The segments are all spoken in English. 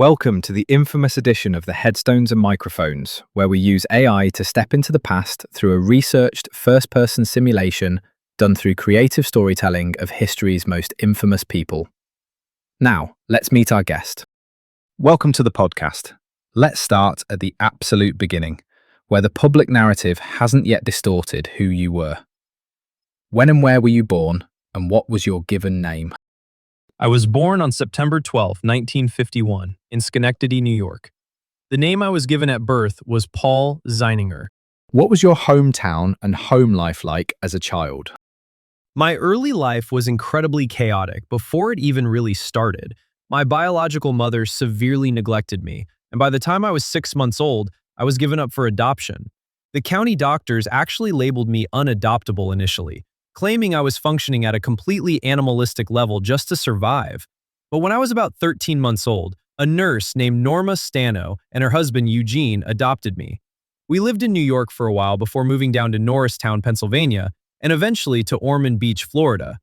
Welcome to the infamous edition of the Headstones and Microphones, where we use AI to step into the past through a researched first-person simulation done through creative storytelling of history's most infamous people. Now, let's meet our guest. Welcome to the podcast. Let's start at the absolute beginning, where the public narrative hasn't yet distorted who you were. When and where were you born, and what was your given name? I was born on September 12, 1951, in Schenectady, New York. The name I was given at birth was Paul Zeininger. What was your hometown and home life like as a child? My early life was incredibly chaotic before it even really started. My biological mother severely neglected me, and by the time I was 6 months old, I was given up for adoption. The county doctors actually labeled me unadoptable initially, claiming I was functioning at a completely animalistic level just to survive. But when I was about 13 months old, a nurse named Norma Stano and her husband Eugene adopted me. We lived in New York for a while before moving down to Norristown, Pennsylvania, and eventually to Ormond Beach, Florida.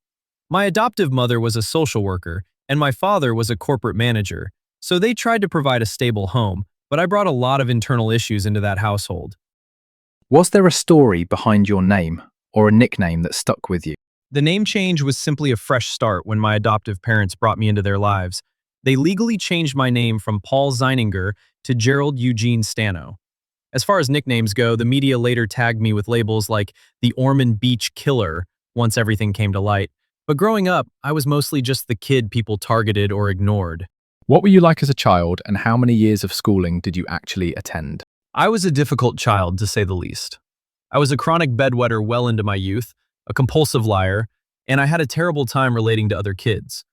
My adoptive mother was a social worker, and my father was a corporate manager, so they tried to provide a stable home, but I brought a lot of internal issues into that household. Was there a story behind your name, or a nickname that stuck with you? The name change was simply a fresh start when my adoptive parents brought me into their lives. They legally changed my name from Paul Zeininger to Gerald Eugene Stano. As far as nicknames go, the media later tagged me with labels like the Ormond Beach Killer once everything came to light. But growing up, I was mostly just the kid people targeted or ignored. What were you like as a child, and how many years of schooling did you actually attend? I was a difficult child, to say the least. I was a chronic bedwetter well into my youth, a compulsive liar, and I had a terrible time relating to other kids.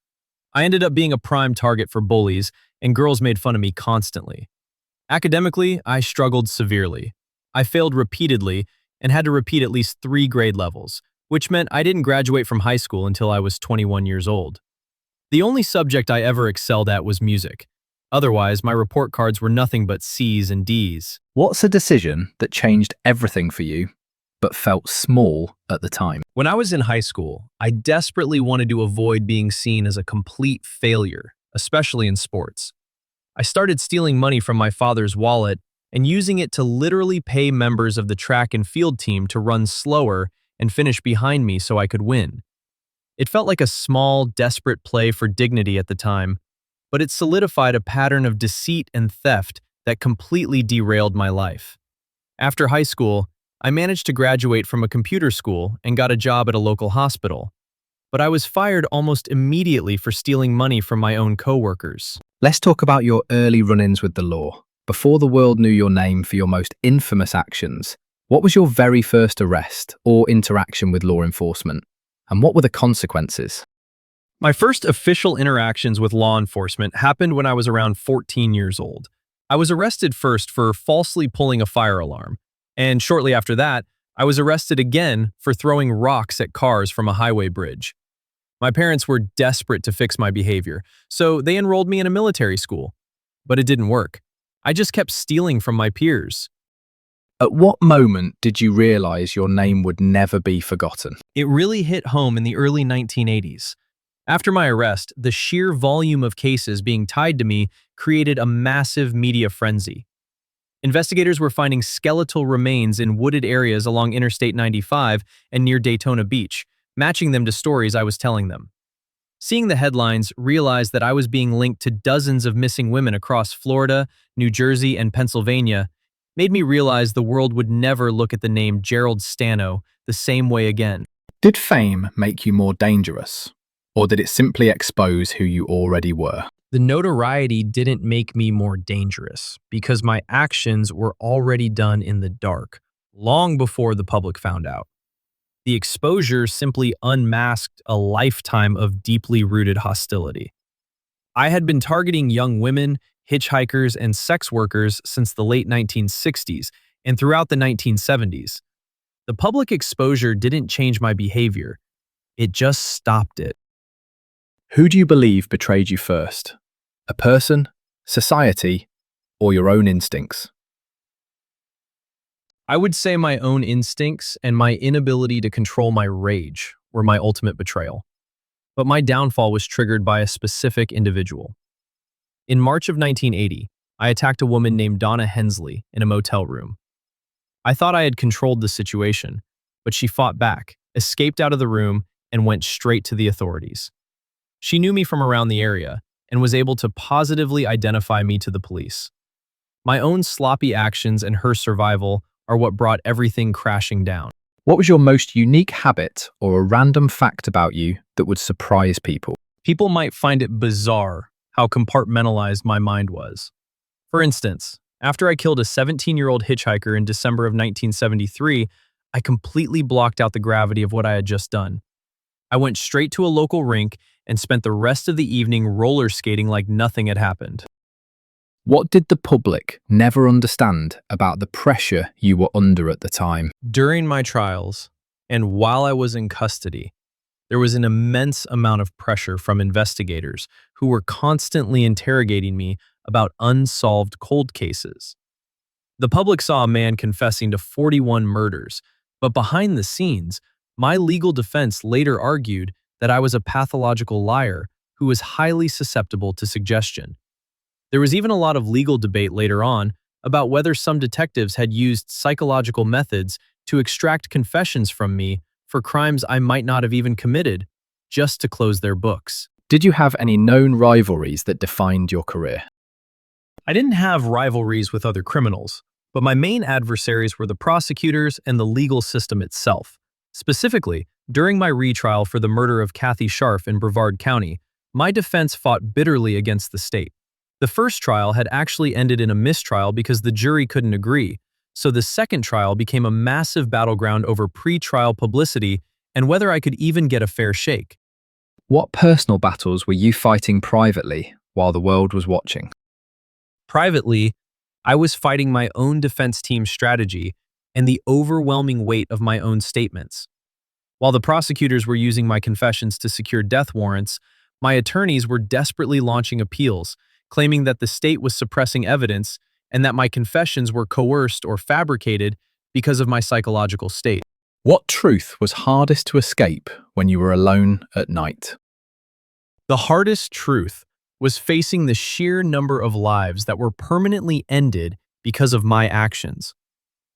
I ended up being a prime target for bullies, and girls made fun of me constantly. Academically, I struggled severely. I failed repeatedly and had to repeat at least 3 grade levels, which meant I didn't graduate from high school until I was 21 years old. The only subject I ever excelled at was music. Otherwise, my report cards were nothing but C's and D's. What's a decision that changed everything for you, but felt small at the time? When I was in high school, I desperately wanted to avoid being seen as a complete failure, especially in sports. I started stealing money from my father's wallet and using it to literally pay members of the track and field team to run slower and finish behind me so I could win. It felt like a small, desperate play for dignity at the time, but it solidified a pattern of deceit and theft that completely derailed my life. After high school, I managed to graduate from a computer school and got a job at a local hospital. But I was fired almost immediately for stealing money from my own coworkers. Let's talk about your early run-ins with the law. Before the world knew your name for your most infamous actions, what was your very first arrest or interaction with law enforcement? And what were the consequences? My first official interactions with law enforcement happened when I was around 14 years old. I was arrested first for falsely pulling a fire alarm, and shortly after that, I was arrested again for throwing rocks at cars from a highway bridge. My parents were desperate to fix my behavior, so they enrolled me in a military school. But it didn't work. I just kept stealing from my peers. At what moment did you realize your name would never be forgotten? It really hit home in the early 1980s. After my arrest, the sheer volume of cases being tied to me created a massive media frenzy. Investigators were finding skeletal remains in wooded areas along Interstate 95 and near Daytona Beach, matching them to stories I was telling them. Seeing the headlines, realized that I was being linked to dozens of missing women across Florida, New Jersey, and Pennsylvania, made me realize the world would never look at the name Gerald Stano the same way again. Did fame make you more dangerous? Or did it simply expose who you already were? The notoriety didn't make me more dangerous because my actions were already done in the dark, long before the public found out. The exposure simply unmasked a lifetime of deeply rooted hostility. I had been targeting young women, hitchhikers, and sex workers since the late 1960s and throughout the 1970s. The public exposure didn't change my behavior. It just stopped it. Who do you believe betrayed you first? A person, society, or your own instincts? I would say my own instincts and my inability to control my rage were my ultimate betrayal. But my downfall was triggered by a specific individual. In March of 1980, I attacked a woman named Donna Hensley in a motel room. I thought I had controlled the situation, but she fought back, escaped out of the room, and went straight to the authorities. She knew me from around the area and was able to positively identify me to the police. My own sloppy actions and her survival are what brought everything crashing down. What was your most unique habit or a random fact about you that would surprise people? People might find it bizarre how compartmentalized my mind was. For instance, after I killed a 17-year-old hitchhiker in December of 1973, I completely blocked out the gravity of what I had just done. I went straight to a local rink and spent the rest of the evening roller skating like nothing had happened. What did the public never understand about the pressure you were under at the time? During my trials, and while I was in custody, there was an immense amount of pressure from investigators who were constantly interrogating me about unsolved cold cases. The public saw a man confessing to 41 murders, but behind the scenes, my legal defense later argued that I was a pathological liar who was highly susceptible to suggestion. There was even a lot of legal debate later on about whether some detectives had used psychological methods to extract confessions from me for crimes I might not have even committed, just to close their books. Did you have any known rivalries that defined your career? I didn't have rivalries with other criminals, but my main adversaries were the prosecutors and the legal system itself. Specifically, during my retrial for the murder of Kathy Scharf in Brevard County, my defense fought bitterly against the state. The first trial had actually ended in a mistrial because the jury couldn't agree, so the second trial became a massive battleground over pre-trial publicity and whether I could even get a fair shake. What personal battles were you fighting privately while the world was watching? Privately, I was fighting my own defense team's strategy and the overwhelming weight of my own statements. While the prosecutors were using my confessions to secure death warrants, my attorneys were desperately launching appeals, claiming that the state was suppressing evidence and that my confessions were coerced or fabricated because of my psychological state. What truth was hardest to escape when you were alone at night? The hardest truth was facing the sheer number of lives that were permanently ended because of my actions.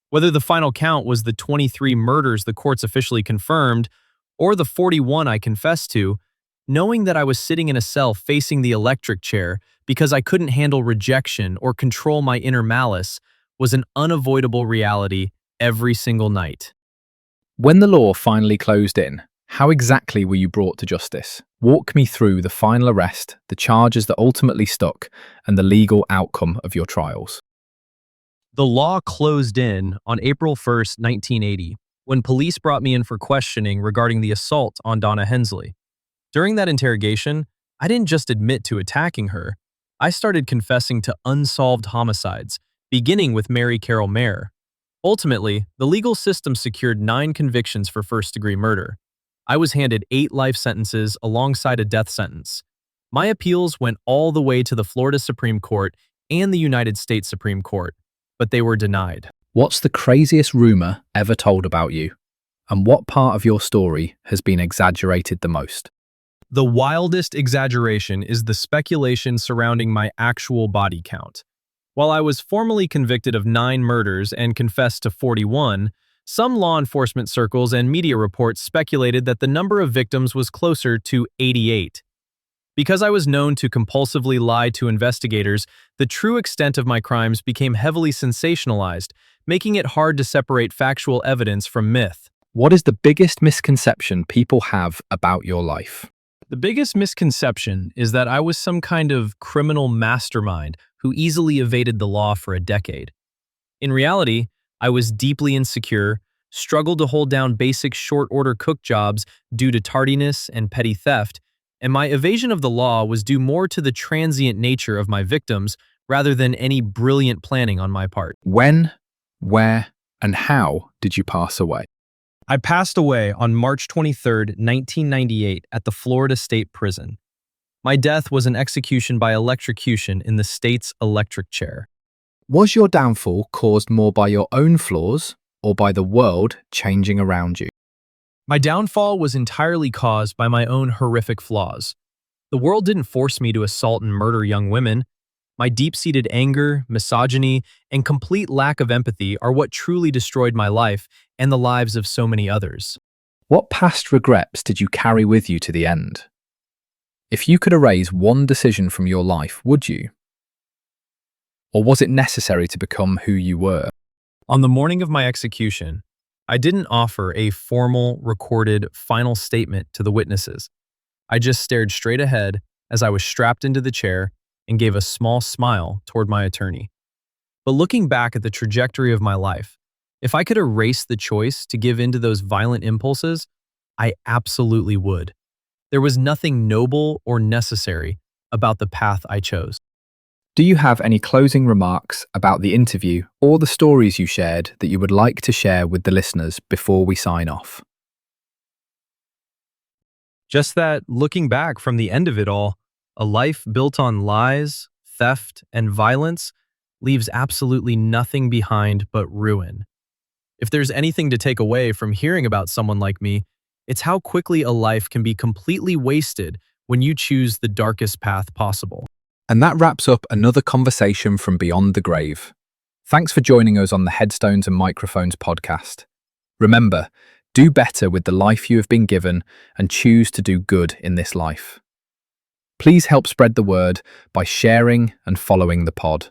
Whether the final count was the 23 murders the courts officially confirmed or the 41 I confessed to, knowing that I was sitting in a cell facing the electric chair because I couldn't handle rejection or control my inner malice was an unavoidable reality every single night. When the law finally closed in, how exactly were you brought to justice? Walk me through the final arrest, the charges that ultimately stuck, and the legal outcome of your trials. The law closed in on April 1st, 1980, when police brought me in for questioning regarding the assault on Donna Hensley. During that interrogation, I didn't just admit to attacking her. I started confessing to unsolved homicides, beginning with Mary Carol Mayer. Ultimately, the legal system secured 9 convictions for first-degree murder. I was handed 8 life sentences alongside a death sentence. My appeals went all the way to the Florida Supreme Court and the United States Supreme Court, but they were denied. What's the craziest rumor ever told about you? And what part of your story has been exaggerated the most? The wildest exaggeration is the speculation surrounding my actual body count. While I was formally convicted of 9 murders and confessed to 41, some law enforcement circles and media reports speculated that the number of victims was closer to 88. Because I was known to compulsively lie to investigators, the true extent of my crimes became heavily sensationalized, making it hard to separate factual evidence from myth. What is the biggest misconception people have about your life? The biggest misconception is that I was some kind of criminal mastermind who easily evaded the law for a decade. In reality, I was deeply insecure, struggled to hold down basic short-order cook jobs due to tardiness and petty theft, and my evasion of the law was due more to the transient nature of my victims rather than any brilliant planning on my part. When, where, and how did you pass away? I passed away on March 23, 1998 at the Florida State Prison. My death was an execution by electrocution in the state's electric chair. Was your downfall caused more by your own flaws or by the world changing around you? My downfall was entirely caused by my own horrific flaws. The world didn't force me to assault and murder young women. My deep-seated anger, misogyny, and complete lack of empathy are what truly destroyed my life and the lives of so many others. What past regrets did you carry with you to the end? If you could erase one decision from your life, would you? Or was it necessary to become who you were? On the morning of my execution, I didn't offer a formal, recorded, final statement to the witnesses. I just stared straight ahead as I was strapped into the chair and gave a small smile toward my attorney. But looking back at the trajectory of my life, if I could erase the choice to give in to those violent impulses, I absolutely would. There was nothing noble or necessary about the path I chose. Do you have any closing remarks about the interview or the stories you shared that you would like to share with the listeners before we sign off? Just that, looking back from the end of it all, a life built on lies, theft, and violence leaves absolutely nothing behind but ruin. If there's anything to take away from hearing about someone like me, it's how quickly a life can be completely wasted when you choose the darkest path possible. And that wraps up another conversation from Beyond the Grave. Thanks for joining us on the Headstones and Microphones podcast. Remember, do better with the life you have been given and choose to do good in this life. Please help spread the word by sharing and following the pod.